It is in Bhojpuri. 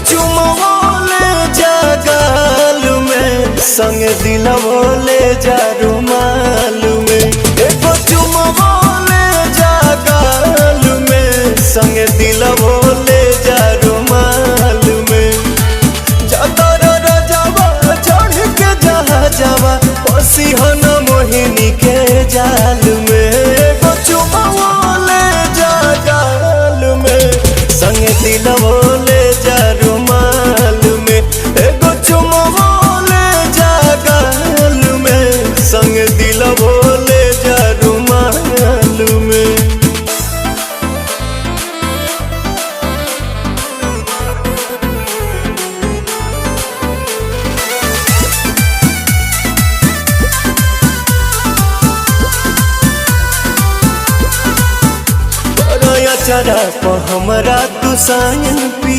चुमवले जा गाल में, संग दिलवले जा रुमाल में। एगो चुमवले जा गाल में, संग दिलवले जा रुमाल में। जातर रजावा चढ़ के जहा जावा, पसीहन मोहिनी के जाल में। एगो चुमवले जा गाल में, संग दिलवले जा रुमाल में। एगो चुमवले जा गाल में, संग दिलवले जा रुमाल में। चरा पर हमरा तू सायन